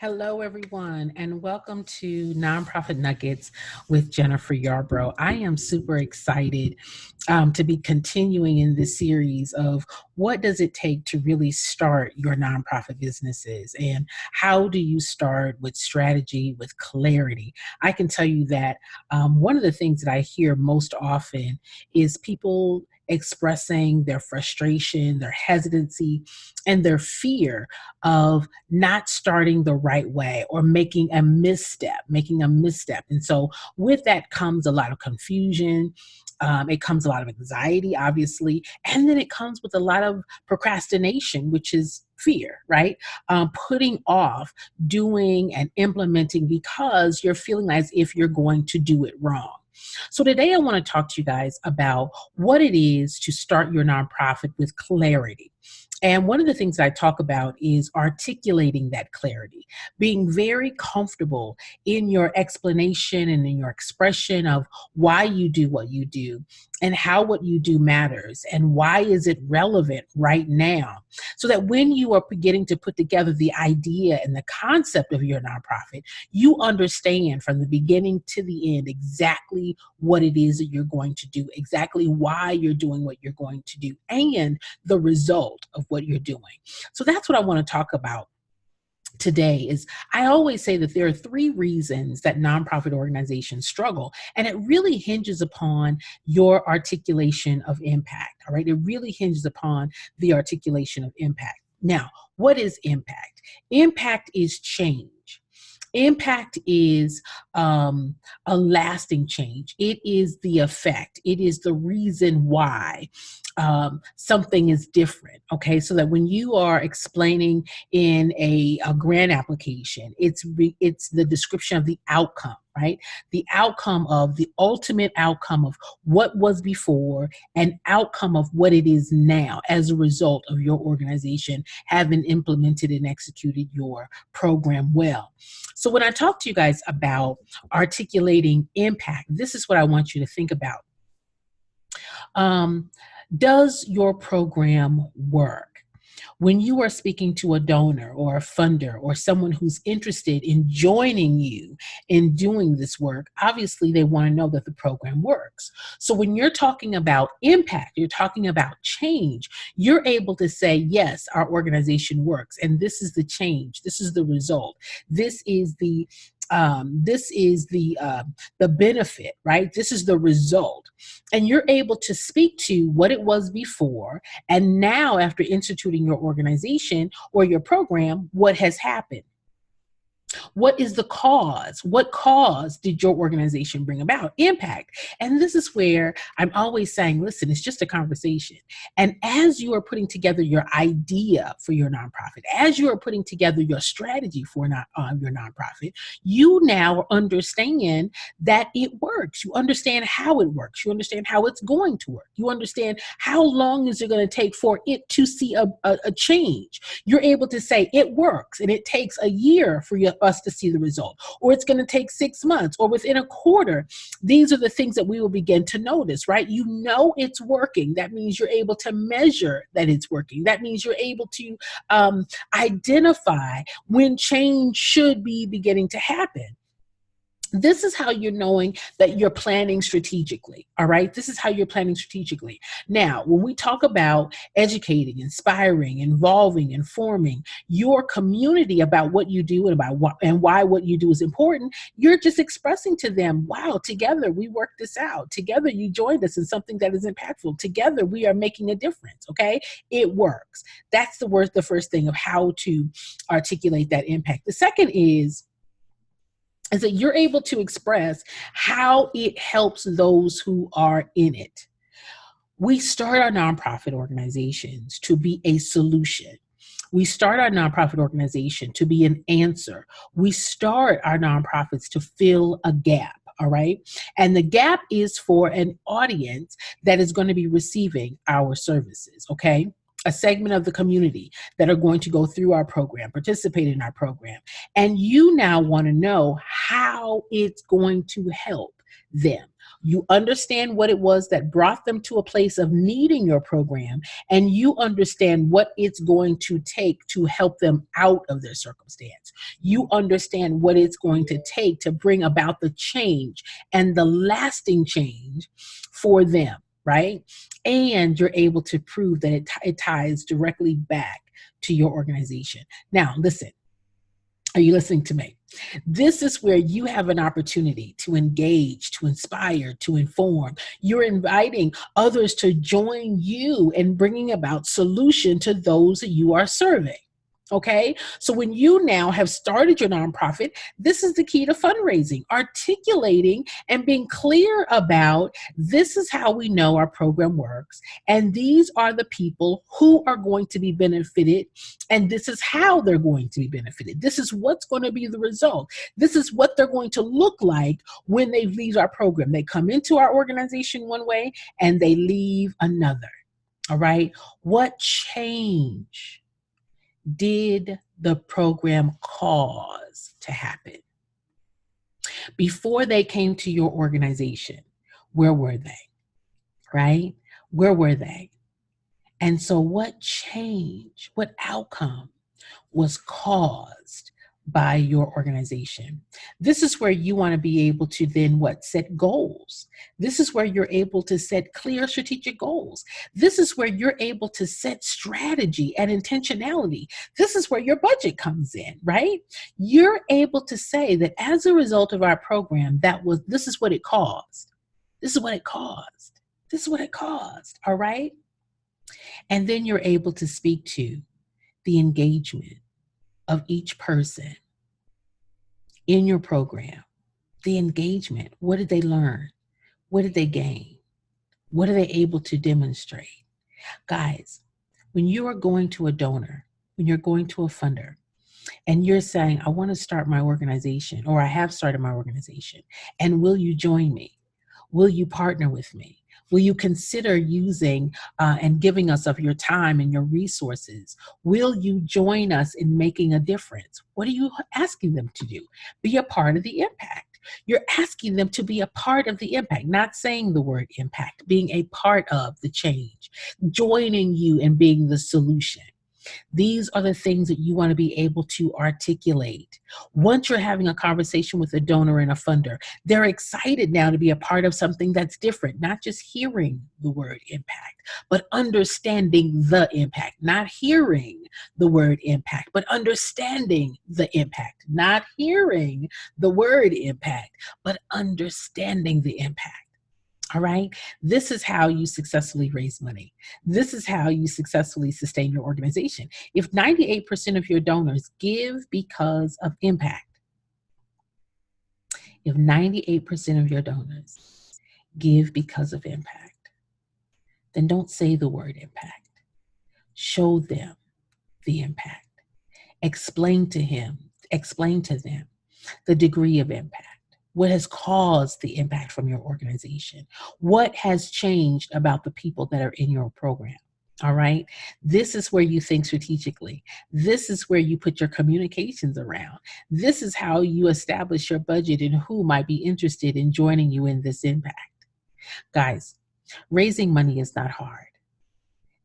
Hello, everyone, and welcome to Nonprofit Nuggets with Jennifer Yarbrough. I am super excited to be continuing in this series of what does it take to really start your nonprofit businesses and how do you start with strategy, with clarity. I can tell you that one of the things that I hear most often is people expressing their frustration, their hesitancy, and their fear of not starting the right way or making a misstep. And so with that comes a lot of confusion. It comes a lot of anxiety, obviously, and then it comes with a lot of procrastination, which is fear, right? Putting off doing and implementing because you're feeling as if you're going to do it wrong. So today I want to talk to you guys about what it is to start your nonprofit with clarity. And one of the things I talk about is articulating that clarity, being very comfortable in your explanation and in your expression of why you do what you do and how what you do matters and why is it relevant right now. So that when you are beginning to put together the idea and the concept of your nonprofit, you understand from the beginning to the end exactly what it is that you're going to do, exactly why you're doing what you're going to do, and the result of what you're doing. So that's what I want to talk about today. Is I always say that there are three reasons that nonprofit organizations struggle, and it really hinges upon your articulation of impact. All right, it really hinges upon the articulation of impact. Now, what is impact? Impact is change. Impact is a lasting change. It is the effect. It is the reason why something is different. Okay, so that when you are explaining in a grant application, it's the description of the outcome, right? The outcome of the ultimate outcome of what was before and outcome of what it is now as a result of your organization having implemented and executed your program well. So when I talk to you guys about articulating impact, this is what I want you to think about. Um, does your program work? When you are speaking to a donor or a funder or someone who's interested in joining you in doing this work, obviously they want to know that the program works. So when you're talking about impact, you're talking about change, you're able to say, yes, our organization works, and this is the change, this is the result, this is the benefit, right? This is the result. And you're able to speak to what it was before, and now after instituting your organization or your program, what has happened. What is the cause? What cause did your organization bring about? Impact. And this is where I'm always saying, listen, it's just a conversation. And as you are putting together your idea for your nonprofit, as you are putting together your strategy for your nonprofit, you now understand that it works. You understand how it works. You understand how it's going to work. You understand how long is it going to take for it to see a change. You're able to say it works, and it takes a year for us to see the result, or it's going to take 6 months, or within a quarter. These are the things that we will begin to notice, right? You know it's working. That means you're able to measure that it's working. That means you're able to identify when change should be beginning to happen. This is how you're knowing that you're planning strategically. All right. This is how you're planning strategically. Now, when we talk about educating, inspiring, involving, informing your community about what you do and about why what you do is important, you're just expressing to them, wow, together we worked this out. Together you joined us in something that is impactful. Together we are making a difference. Okay. It works. That's the first thing of how to articulate that impact. The second is that you're able to express how it helps those who are in it. We start our nonprofit organizations to be a solution. We start our nonprofit organization to be an answer. We start our nonprofits to fill a gap. All right. And the gap is for an audience that is going to be receiving our services. Okay. A segment of the community that are going to go through our program, participate in our program. And you now want to know how it's going to help them. You understand what it was that brought them to a place of needing your program, and you understand what it's going to take to help them out of their circumstance. You understand what it's going to take to bring about the change and the lasting change for them, right? And you're able to prove that it ties directly back to your organization. Now, listen, are you listening to me? This is where you have an opportunity to engage, to inspire, to inform. You're inviting others to join you in bringing about solution to those that you are serving. Okay, so when you now have started your nonprofit, this is the key to fundraising: articulating and being clear about this is how we know our program works, and these are the people who are going to be benefited, and this is how they're going to be benefited. This is what's going to be the result. This is what they're going to look like when they leave our program. They come into our organization one way and they leave another. All right, what change did the program cause to happen? Before they came to your organization, where were they? Right? Where were they? And so what change, what outcome was caused by your organization? This is where you want to be able to then set goals. This is where you're able to set clear strategic goals. This is where you're able to set strategy and intentionality. This is where your budget comes in, right? You're able to say that as a result of our program, this is what it caused. This is what it caused. This is what it caused. All right. And then you're able to speak to the engagement of each person in your program. The engagement. What did they learn? What did they gain? What are they able to demonstrate? Guys, when you are going to a donor, when you're going to a funder, and you're saying, I want to start my organization, or I have started my organization, and will you join me? Will you partner with me? Will you consider using and giving us of your time and your resources? Will you join us in making a difference? What are you asking them to do? Be a part of the impact. You're asking them to be a part of the impact, not saying the word impact, being a part of the change, joining you and being the solution. These are the things that you want to be able to articulate. Once you're having a conversation with a donor and a funder, they're excited now to be a part of something that's different, not just hearing the word impact, but understanding the impact, not hearing the word impact, but understanding the impact, not hearing the word impact, but understanding the impact. All right. This is how you successfully raise money. This is how you successfully sustain your organization. If 98% of your donors give because of impact, if 98% of your donors give because of impact, then don't say the word impact. Show them the impact. Explain to them the degree of impact. What has caused the impact from your organization? What has changed about the people that are in your program? All right. This is where you think strategically. This is where you put your communications around. This is how you establish your budget and who might be interested in joining you in this impact. Guys, raising money is not hard.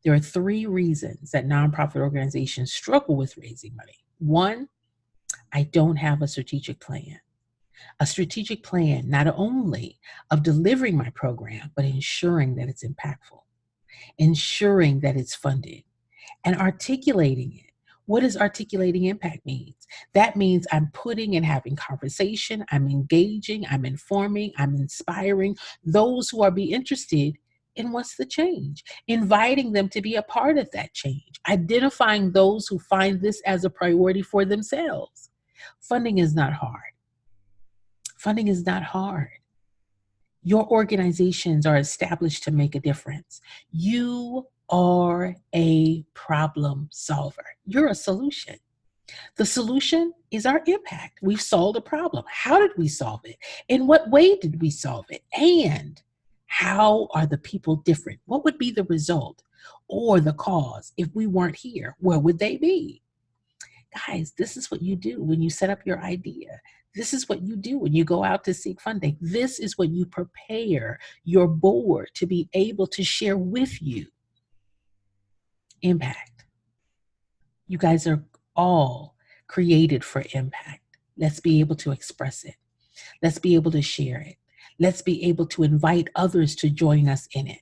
There are 3 reasons that nonprofit organizations struggle with raising money. 1, I don't have a strategic plan. A strategic plan, not only of delivering my program, but ensuring that it's impactful, ensuring that it's funded, and articulating it. What does articulating impact mean? That means I'm putting and having conversation, I'm engaging, I'm informing, I'm inspiring those who are be interested in what's the change, inviting them to be a part of that change, identifying those who find this as a priority for themselves. Funding is not hard. Funding is not hard. Your organizations are established to make a difference. You are a problem solver. You're a solution. The solution is our impact. We've solved a problem. How did we solve it? In what way did we solve it? And how are the people different? What would be the result or the cause if we weren't here? Where would they be? Guys, this is what you do when you set up your idea. This is what you do when you go out to seek funding. This is what you prepare your board to be able to share with you. Impact. You guys are all created for impact. Let's be able to express it. Let's be able to share it. Let's be able to invite others to join us in it.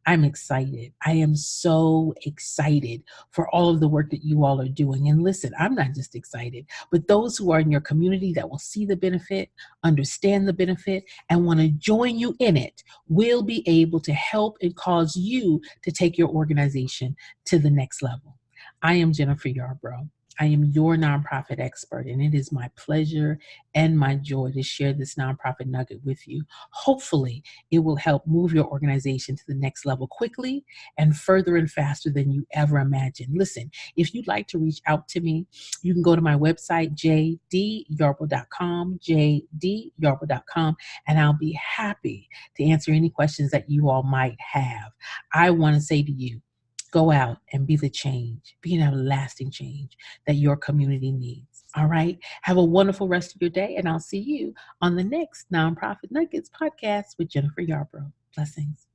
I'm excited. I am so excited for all of the work that you all are doing. And listen, I'm not just excited, but those who are in your community that will see the benefit, understand the benefit, and want to join you in it will be able to help and cause you to take your organization to the next level. I am Jennifer Yarbrough. I am your nonprofit expert, and it is my pleasure and my joy to share this nonprofit nugget with you. Hopefully, it will help move your organization to the next level quickly and further and faster than you ever imagined. Listen, if you'd like to reach out to me, you can go to my website, jdyarbrough.com, jdyarbrough.com, and I'll be happy to answer any questions that you all might have. I want to say to you, go out and be the change, be an everlasting change that your community needs. All right. Have a wonderful rest of your day, and I'll see you on the next Nonprofit Nuggets podcast with Jennifer Yarbrough. Blessings.